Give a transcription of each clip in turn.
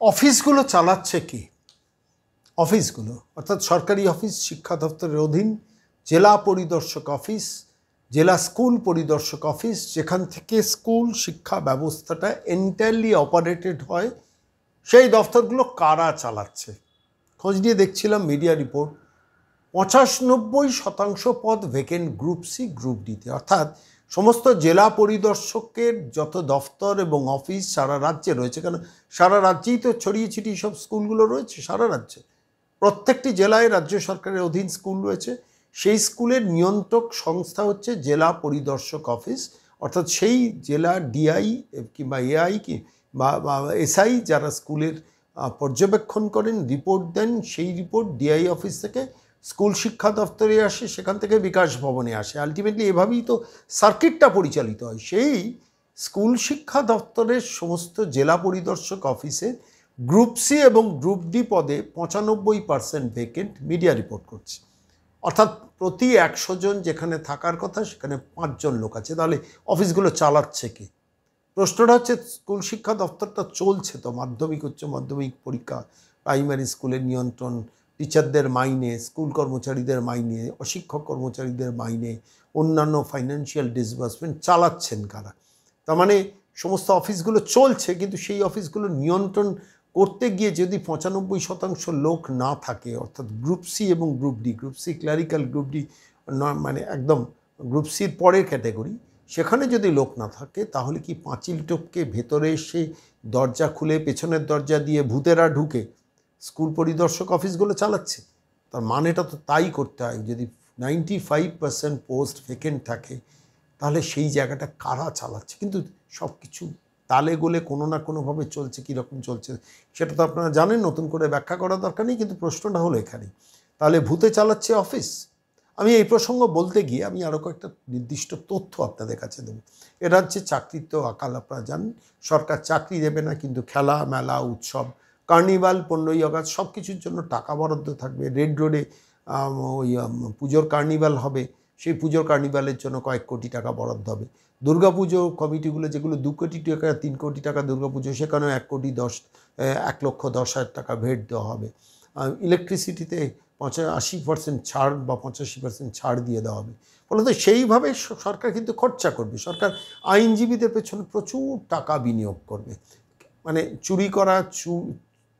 অফিসগুলো চালাচ্ছে কি? অফিসগুলো অর্থাৎ সরকারি অফিস, শিক্ষা দপ্তরের অধীন জেলা পরিদর্শক অফিস, জেলা স্কুল পরিদর্শক অফিস, যেখান থেকে স্কুল শিক্ষা ব্যবস্থাটা এন্টায়ারলি অপারেটেড হয়, সেই দফতরগুলো কারা চালাচ্ছে? খোঁজ নিয়ে দেখছিলাম মিডিয়া রিপোর্ট, 95% পদ ভেকেন্ট গ্রুপ সি, গ্রুপ ডিতে। অর্থাৎ সমস্ত জেলা পরিদর্শকের যত দফতর এবং অফিস সারা রাজ্যে রয়েছে, কারণ সারা রাজ্যেই তো ছড়িয়ে ছিটিয়ে সব স্কুলগুলো রয়েছে, সারা রাজ্যে প্রত্যেকটি জেলায় রাজ্য সরকারের অধীন স্কুল রয়েছে। সেই স্কুলের নিয়ন্ত্রক সংস্থা হচ্ছে জেলা পরিদর্শক অফিস, অর্থাৎ সেই জেলা ডিআই কিংবা এআই কি বা এসআই যারা স্কুলের পর্যবেক্ষণ করেন, রিপোর্ট দেন, সেই রিপোর্ট ডিআই অফিস থেকে স্কুল শিক্ষা দপ্তরে আসে, সেখান থেকে বিকাশ ভবনে আসে। আলটিমেটলি এভাবেই তো সার্কিটটা পরিচালিত হয়। সেই স্কুল শিক্ষা দপ্তরের সমস্ত জেলা পরিদর্শক অফিসে গ্রুপ সি এবং গ্রুপ ডি পদে 95% ভেকেন্ট মিডিয়া রিপোর্ট করছে। অর্থাৎ প্রতি 100 জন যেখানে থাকার কথা সেখানে 5 জন লোক আছে। তাহলে অফিসগুলো চালাচ্ছে কি? প্রশ্নটা হচ্ছে, স্কুল শিক্ষা দপ্তরটা চলছে তো, মাধ্যমিক উচ্চ মাধ্যমিক পরীক্ষা, প্রাইমারি স্কুলের নিয়ন্ত্রণ, টিচারদের মাইনে, স্কুল কর্মচারীদের মাইনে, অশিক্ষক কর্মচারীদের মাইনে, অন্যান্য ফাইন্যান্সিয়াল ডিসবার্সমেন্ট চালাচ্ছেন কারা? তার মানে সমস্ত অফিসগুলো চলছে, কিন্তু সেই অফিসগুলো নিয়ন্ত্রণ করতে গিয়ে যদি 95% লোক না থাকে, অর্থাৎ গ্রুপ সি এবং group D, group C clerical, group D মানে একদম গ্রুপ সির পরের ক্যাটাগরি, সেখানে যদি লোক না থাকে, তাহলে কি পাঁচিল টপকে ভেতরে এসে দরজা খুলে পেছনের দরজা দিয়ে ভূতেরা ঢুকে স্কুল পরিদর্শক অফিসগুলো চালাচ্ছে? তার মানেটা তো তাই করতে হয়। যদি 95% পোস্ট ভেকেন্ট থাকে, তাহলে সেই জায়গাটা কারা চালাচ্ছে? কিন্তু সব কিছু তালে গোলে কোনো না কোনোভাবে চলছে। কীরকম চলছে সেটা তো আপনারা জানেন, নতুন করে ব্যাখ্যা করার দরকার নেই। কিন্তু প্রশ্নটা হলো এখানে, তাহলে ভূতে চালাচ্ছে অফিস? আমি এই প্রসঙ্গ বলতে গিয়ে আমি আরও কয়েকটা নির্দিষ্ট তথ্য আপনাদের কাছে দেবো। এ রাজ্যে চাকরির তো আকাল আপনারা জানেন, সরকার চাকরি দেবে না, কিন্তু খেলা, মেলা, উৎসব, কার্নিভাল, 15ই আগস্ট সব কিছুর জন্য টাকা বরাদ্দ থাকবে। রেড রোডে ওই পুজোর কার্নিভাল হবে, সেই পুজোর কার্নিভালের জন্য কয়েক কোটি টাকা বরাদ্দ হবে। দুর্গাপুজো কমিটিগুলো যেগুলো 2 কোটি টাকা, 3 কোটি টাকা দুর্গাপুজো, সেখানেও 1,10,00,000 টাকা ভেট দেওয়া হবে। ইলেকট্রিসিটিতে 80% ছাড় বা 85% ছাড় দিয়ে দেওয়া হবে। ফলত সেইভাবে সরকার কিন্তু খরচা করবে। সরকার আইনজীবীদের পেছনে প্রচুর টাকা বিনিয়োগ করবে, মানে চুরি করা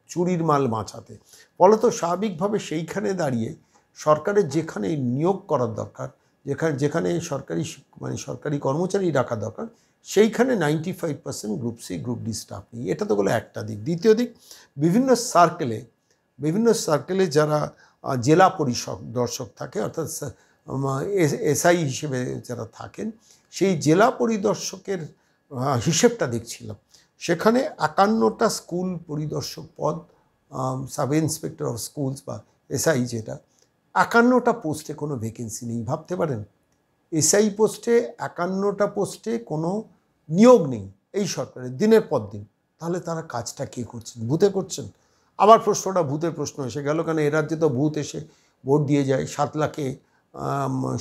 চুরির মাল বাঁচাতে। ফলত স্বাভাবিকভাবে সেইখানে দাঁড়িয়ে সরকারের যেখানে নিয়োগ করার দরকার, যেখানে সরকারি কর্মচারী রাখা দরকার, সেইখানে 95% group C, group D staff নেই। এটা তো হলো একটা দিক। দ্বিতীয় দিক, বিভিন্ন সার্কেলে যারা জেলা পরিদর্শক থাকে, অর্থাৎ এসআই হিসেবে যারা থাকেন, সেই জেলা পরিদর্শকের হিসেবটা দেখছিলাম। সেখানে 51টা স্কুল পরিদর্শক পদ, সাব ইন্সপেক্টর অফ স্কুলস বা এসআই, যেটা 51টা পোস্টে কোনো ভ্যাকেন্সি নেই। ভাবতে পারেন, এসআই পোস্টে 51টা পোস্টে কোনো নিয়োগ নেই এই সরকারের, দিনের পর দিন। তাহলে তারা কাজটা কে করছেন? ভূতে করছেন? আবার প্রশ্নটা ভূতের প্রশ্ন এসে গেল, কারণ এ রাজ্যে তো ভূত এসে ভোট দিয়ে যায় 7 লাখে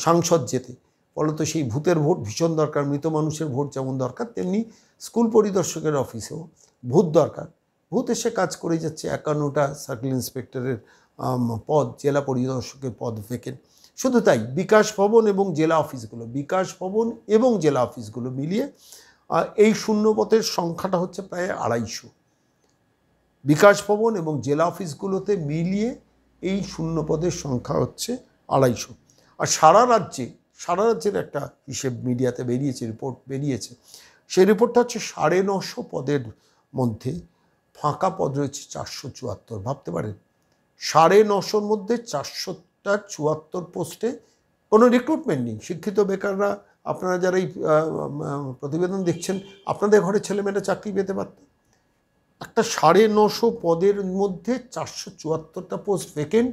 সাংসদ যেতে। ফলত সেই ভূতের ভোট ভীষণ দরকার। মৃত মানুষের ভোট যেমন দরকার, তেমনি স্কুল পরিদর্শকের অফিসেও ভূত দরকার। ভূত এসে কাজ করে যাচ্ছে। 51টা সার্কেল ইন্সপেক্টরের পদ, জেলা পরিদর্শকের পদ ভেকেন্ট। শুধু তাই, বিকাশ ভবন এবং জেলা অফিসগুলো মিলিয়ে এই শূন্যপদের সংখ্যাটা হচ্ছে প্রায় 250। বিকাশ ভবন এবং জেলা অফিসগুলোতে মিলিয়ে এই শূন্যপদের সংখ্যা হচ্ছে 250। আর সারা রাজ্যের একটা হিসেব মিডিয়াতে রিপোর্ট বেরিয়েছে। সেই রিপোর্টটা হচ্ছে 950 পদের মধ্যে ফাঁকা পদ রয়েছে 474। ভাবতে পারেন, 950-র মধ্যে 474 পোস্টে কোনো রিক্রুটমেন্ট নেই। শিক্ষিত বেকাররা, আপনারা যারা এই প্রতিবেদন দেখছেন, আপনাদের ঘরে ছেলেমেয়েরা চাকরি পেতে পারত। একটা 950 পদের মধ্যে 474টা পোস্ট ভ্যাকেন্ট।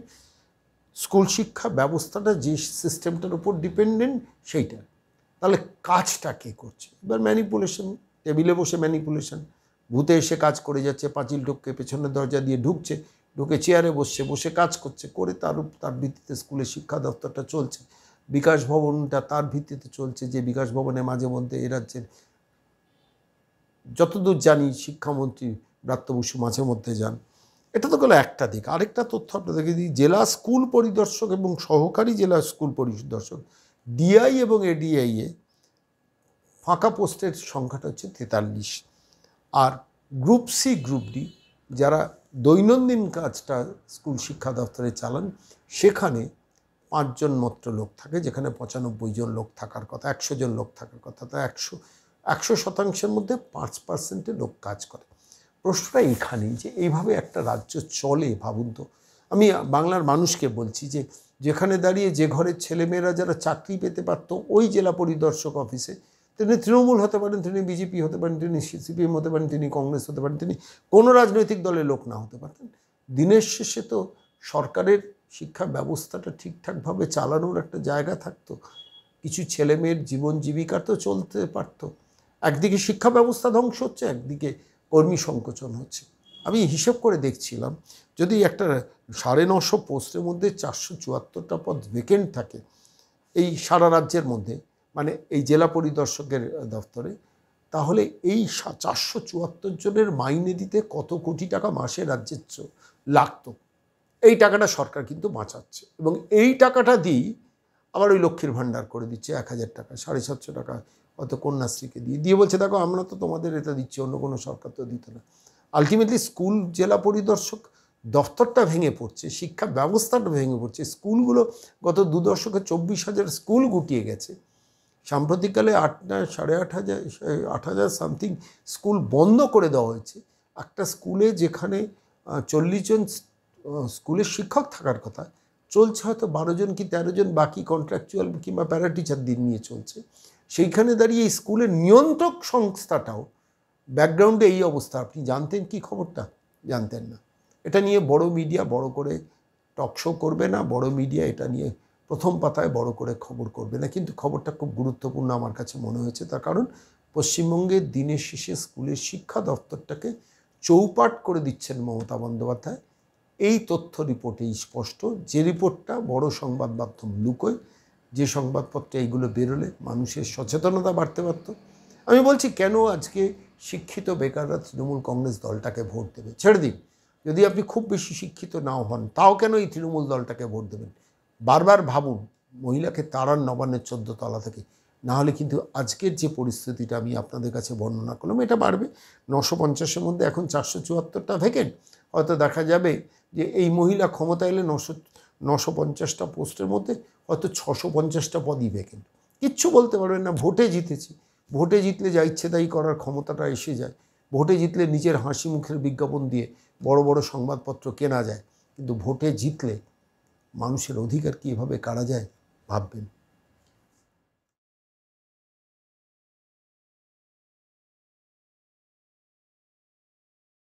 স্কুল শিক্ষা ব্যবস্থাটা যে সিস্টেমটার উপর ডিপেন্ডেন্ট, সেইটা। তাহলে কাজটা কে করছে? এবার ম্যানিপুলেশন, টেবিলে বসে ম্যানিপুলেশন। ভূতে এসে কাজ করে যাচ্ছে, পাঁচিল টপকে পেছনের দরজা দিয়ে ঢুকে চেয়ারে বসে কাজ করছে, করে তার ভিত্তিতে স্কুলের শিক্ষা দপ্তরটা চলছে। বিকাশ ভবনটা তার ভিত্তিতে চলছে, যে বিকাশ ভবনে মাঝে মধ্যে এ রাজ্যের, যতদূর জানি, শিক্ষামন্ত্রী ব্রাত্য বসু মাঝে মধ্যে যান। এটা তো গেলো একটা দিক। আরেকটা তথ্য আপনাদেরকে দিই, জেলা স্কুল পরিদর্শক এবং সহকারী জেলা স্কুল পরিদর্শক ডিআই এবং এডিআইয়ে ফাঁকা পোস্টের সংখ্যাটা হচ্ছে 43। আর গ্রুপ সি গ্রুপ ডি যারা দৈনন্দিন কাজটা স্কুল শিক্ষা দপ্তরে চালান, সেখানে 5 জন মাত্র লোক থাকে, যেখানে 95 জন লোক থাকার কথা, 100 জন লোক থাকার কথা। তা 100% মধ্যে 5% লোক কাজ করে। প্রশ্নটা এখানেই যে এইভাবে একটা রাজ্য চলে, ভাবুন তো। আমি বাংলার মানুষকে বলছি যে যেখানে দাঁড়িয়ে যে ঘরের ছেলেমেয়েরা যারা চাকরি পেতে পারতো ওই জেলা পরিদর্শক অফিসে, তিনি তৃণমূল হতে পারেন, তিনি বিজেপি হতে পারেন, তিনি সিপিএম হতে পারেন, তিনি কংগ্রেস হতে পারেন, তিনি কোনো রাজনৈতিক দলের লোক না হতে পারতেন, দিনের শেষে তো সরকারের শিক্ষা ব্যবস্থাটা ঠিকঠাকভাবে চালানোর একটা জায়গা থাকতো, কিছু ছেলেমেয়ের জীবন জীবিকা তো চলতে পারতো। একদিকে শিক্ষা ব্যবস্থা ধ্বংস হচ্ছে, একদিকে কর্মী সংকোচন হচ্ছে। আমি হিসেব করে দেখছিলাম, যদি একটা 950 পোস্টের মধ্যে 474টা পদ ভেকেন্ট থাকে এই সারা রাজ্যের মধ্যে, মানে এই জেলা পরিদর্শকের দফতরে, তাহলে এই 474 জনের মাইনে দিতে কত কোটি টাকা মাসে রাজ্যের লাগতো। এই টাকাটা সরকার কিন্তু বাঁচাচ্ছে, এবং এই টাকাটা দিয়েই আবার ওই লক্ষ্মীর ভাণ্ডার করে দিচ্ছে 1000 টাকা, 750 টাকা হয়তো কন্যাশ্রীকে দিয়ে বলছে দেখো আমরা তো তোমাদের এটা দিচ্ছি, অন্য কোনো সরকার তো দিত না। আলটিমেটলি স্কুল জেলা পরিদর্শক দফতরটা ভেঙে পড়ছে, শিক্ষা ব্যবস্থাটা ভেঙে পড়ছে। স্কুলগুলো গত 2 দশকে 24,000 স্কুল গুটিয়ে গেছে। সাম্প্রতিককালে 8,500 সামথিং স্কুল বন্ধ করে দেওয়া হয়েছে। একটা স্কুলে যেখানে 40 জন স্কুলের শিক্ষক থাকার কথা, চলছে হয়তো 12 জন কি 13 জন, বাকি কন্ট্রাকচুয়াল কিংবা প্যারা টিচার দিন নিয়ে চলছে। সেইখানে দাঁড়িয়ে এই স্কুলের নিয়ন্ত্রক সংস্থাটাও ব্যাকগ্রাউন্ডে এই অবস্থা। আপনি জানতেন কি খবরটা? জানতেন না। এটা নিয়ে বড় মিডিয়া বড় করে টকশো করবে না, বড় মিডিয়া এটা নিয়ে প্রথম পাতায় বড় করে খবর করবে না, কিন্তু খবরটা খুব গুরুত্বপূর্ণ আমার কাছে মনে হয়েছে। তার কারণ পশ্চিমবঙ্গের দিনের শেষে স্কুলের শিক্ষা দপ্তরটাকে চৌপাট করে দিচ্ছেন মমতা বন্দ্যোপাধ্যায়। এই তথ্য রিপোর্টেই স্পষ্ট, যে রিপোর্টটা বড় সংবাদ মাধ্যম লুকোয়, যে সংবাদপত্রে এইগুলো বেরোলে মানুষের সচেতনতা বাড়তে পারত। আমি বলছি কেন আজকে শিক্ষিত বেকাররা তৃণমূল কংগ্রেস দলটাকে ভোট দেবে? ছেড়ে দিন, যদি আপনি খুব বেশি শিক্ষিত নাও হন, তাও কেন এই তৃণমূল দলটাকে ভোট দেবেন? বারবার ভাবুন, মহিলাকে তাড়ান নবান্নের 14 তলা থেকে, না হলে কিন্তু আজকের যে পরিস্থিতিটা আমি আপনাদের কাছে বর্ণনা করলাম, এটা বাড়বে। 950-এর মধ্যে এখন 474টা ভ্যাকেন্ট। হয়তো দেখা যাবে যে এই মহিলা ক্ষমতা এলে 950টা পোস্টের মধ্যে হয়তো 650টা পদই ভ্যাকেন্ট। কিচ্ছু বলতে পারবেন না, ভোটে জিতেছি। ভোটে জিতলে যা ইচ্ছে তাই করার ক্ষমতাটা এসে যায়। ভোটে জিতলে নিজের হাসি মুখের বিজ্ঞাপন দিয়ে বড় বড় সংবাদপত্র কেনা যায়, কিন্তু ভোটে জিতলে মানুষের অধিকার কী এভাবে কাড়া যায় ভাববেন।